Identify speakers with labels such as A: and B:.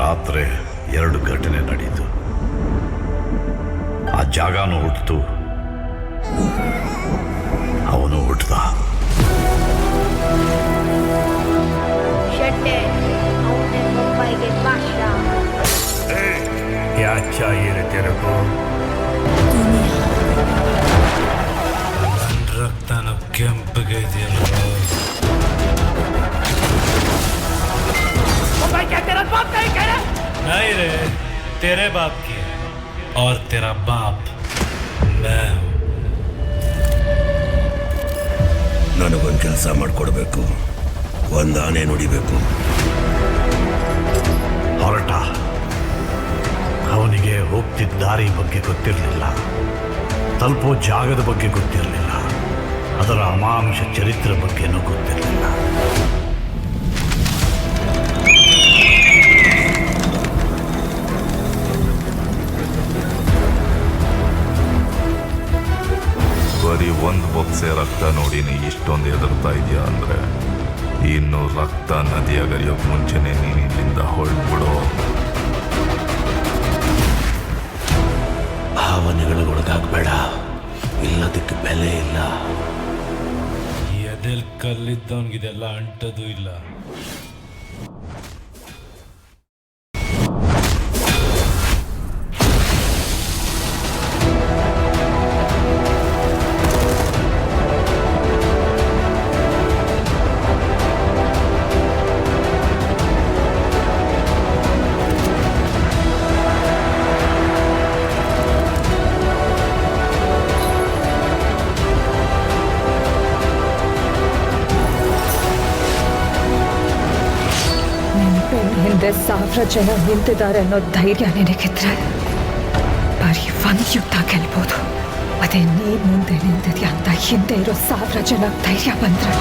A: ರಾತ್ರಿ 2 ಘಟನೆ ನಡೀತು. ಆ ಜಾಗನೂ ಹುಟ್ಟಿತು, ಅವನು ಹುಟ್ಟದ.
B: मुंबई बादशाह
C: क्या चाहिए रे तेरे को? रक्तन ಕೆಂಪಗೆ ಇದೆಯಲ್ಲ.
D: मुंबई क्या तेरा बाप नहीं कह रहा?
C: नहीं रे, तेरे बाप की है और तेरा बाप मैं हूँ.
E: ನನಗೊಂದು ಕೆಲಸ ಮಾಡಿಕೊಡ್ಬೇಕು, ಒಂದು ಆನೆ ನುಡಿಬೇಕು.
A: ಹೊರಟ. ಅವನಿಗೆ ಹೋಗ್ತಿದ್ದ ದಾರಿ ಬಗ್ಗೆ ಗೊತ್ತಿರಲಿಲ್ಲ, ತಲುಪೋ ಜಾಗದ ಬಗ್ಗೆ ಗೊತ್ತಿರಲಿಲ್ಲ, ಅದರ ಅಮಾನುಷ ಚರಿತ್ರೆ ಬಗ್ಗೆನೂ ಗೊತ್ತಿರಲಿಲ್ಲ.
F: ಬರೀ ಒಂದು ಬೊಕ್ಸೆ ರಕ್ತ ನೋಡಿ ನೀ ಇಷ್ಟೊಂದು ಹೆದರ್ತಾ ಇದೆಯಾ ಅಂದರೆ, ಇನ್ನು ರಕ್ತ ನದಿಯಾಗರಿಯೋಕೆ ಮುಂಚೆನೇ ನೀನು ಇಲ್ಲಿಂದ ಹೊರಟ್ಬಿಡು.
E: ಭಾವನೆಗಳು ಒಳಗಾಗಬೇಡ, ಇಲ್ಲದಕ್ಕೆ ಬೆಲೆ ಇಲ್ಲ.
C: ಎದೆಲ್ ಕಲ್ಲಿದ್ದವನಿಗಿದೆಲ್ಲ ಅಂಟದು ಇಲ್ಲ.
G: ಹಿಂದೆ 1000 ಜನ ನಿಂತಿದ್ದಾರೆ ಅನ್ನೋ ಧೈರ್ಯ ನಿನಗಿದ್ರೆ ಬರೀ ಒಂದು ಯುದ್ಧ ಗೆಲ್ಬೋದು. ಅದೇ ನೀನ್ ಮುಂದೆ ನಿಂತಿದ್ಯಾ ಅಂತ ಹಿಂದೆ ಇರೋ 1000 ಜನ ಧೈರ್ಯ ಬಂದ್ರೆ